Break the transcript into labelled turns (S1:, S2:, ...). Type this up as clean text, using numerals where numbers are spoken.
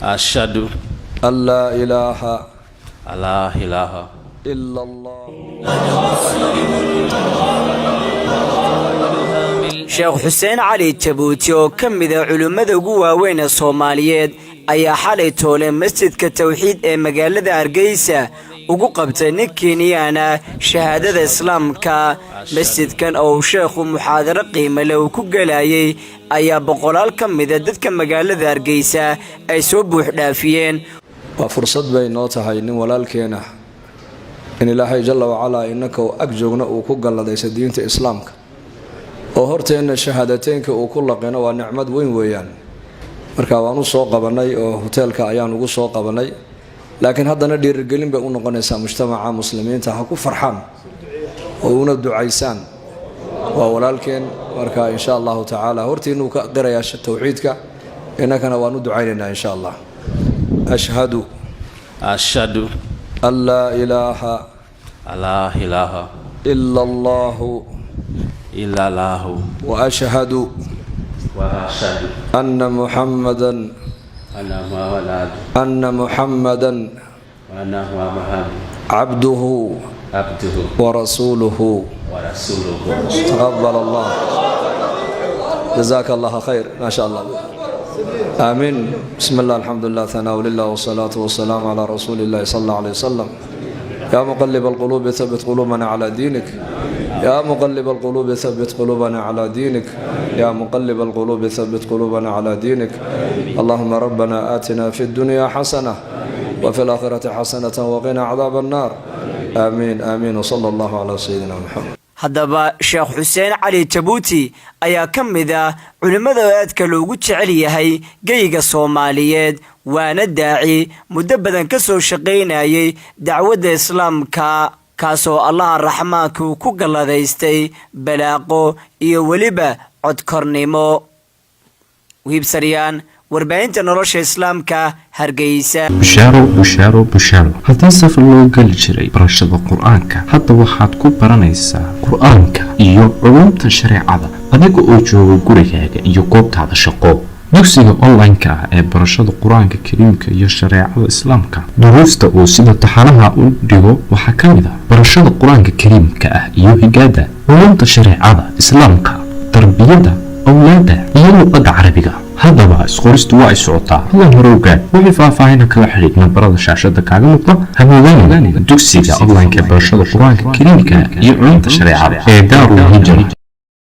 S1: أشهد أن لا إله إلا الله.
S2: sheekh xuseen cali jabuuti oo ka mid ah culimmada ugu waaweyn ee Soomaaliyeed ayaa xalay toole masjidka tawxiid ee magaalada Hargeysa ugu qabtay nin Kenyan ah shahaadada islaamka. masjidkan oo sheekhu muxaadaro qiimo leh ku galayay ayaa boqolaal ka mid ah dadka magaalada Hargeysa ay soo buux dhaafiyeen.
S1: waa fursad bay noo tahay nin walaalkeena in Ilaahay jalla wa ala inaka ag joogna uu ku galadaysa diinta islaamka oo horteena shahaadateynka uu ku laqeeno waa nicmad weyn weeyaan. marka waan u soo qabanay oo hotelka ayaan ugu soo qabanay, laakiin haddana dhiirigelin bay u noqonaysaa mujtamaca muslimiinta ha ku farxaan oo una ducaysaan. waa walaalkeen marka insha Allah taala hortiinu ka qirayaa tawxiidka inakana waan u ducaynaynaa insha Allah. ashhadu an la ilaha illa Allah وأشهد أن محمدا عبده ورسوله. تقبل الله. جزاك الله خير. ما شاء الله. آمين. بسم الله الحمد لله ثناء لله والصلاة والسلام على رسول الله صلى الله عليه وسلم. يا مقلب القلوب ثبت قلوبنا على دينك. يا مقلب القلوب ثبت قلوبنا على دينك. يا مقلب القلوب ثبت قلوبنا على دينك. اللهم ربنا آتنا في الدنيا حسنة وفي الآخرة حسنة وقنا عذاب النار. آمين آمين وصلى الله على سيدنا محمد.
S2: haddaba sheekh xuseen cali jabuuti ayaa ka mid ah culimmada aadka loogu jecel yahay geyga Soomaaliyeed, waana daaci muddo badan ka soo shaqaynayay dacwadda islaamka, kaasoo Allah raxmaanka ku galadaystay balaaqo iyo waliba codkornimo. wiibsariyaan warbaahinta nolosha islaamka Hargeysa.
S3: bushaaro haddii safar loo gali jiray barashada qur-aanka, hadda waxaad ku baranaysaa qur-aanka iyo culumta shareecada adiga oo jooga gurigaaga iyo goobtaada shaqo. dugsiga online-ka ah ee barashada qur-aanka kariimka iyo shareecada islaamka, duruusta uu sida taxanaha u dhigo waxaa ka mid ah barashada qur-aanka kariimka ah iyo higaada, culumta shareecada islaamka, tarbiyada awlaada iyo luqadda carabiga. haddaba isqoristu waa ay socotaa. hadan hore ogaad wixii faahfaahin kala xiriir nambarada shaashada kaaga muuqda. hamoodaan dugsiga online-ka ee barashada qur-aanka kariimka iyo culumta shareecada ee Daarul Hijra.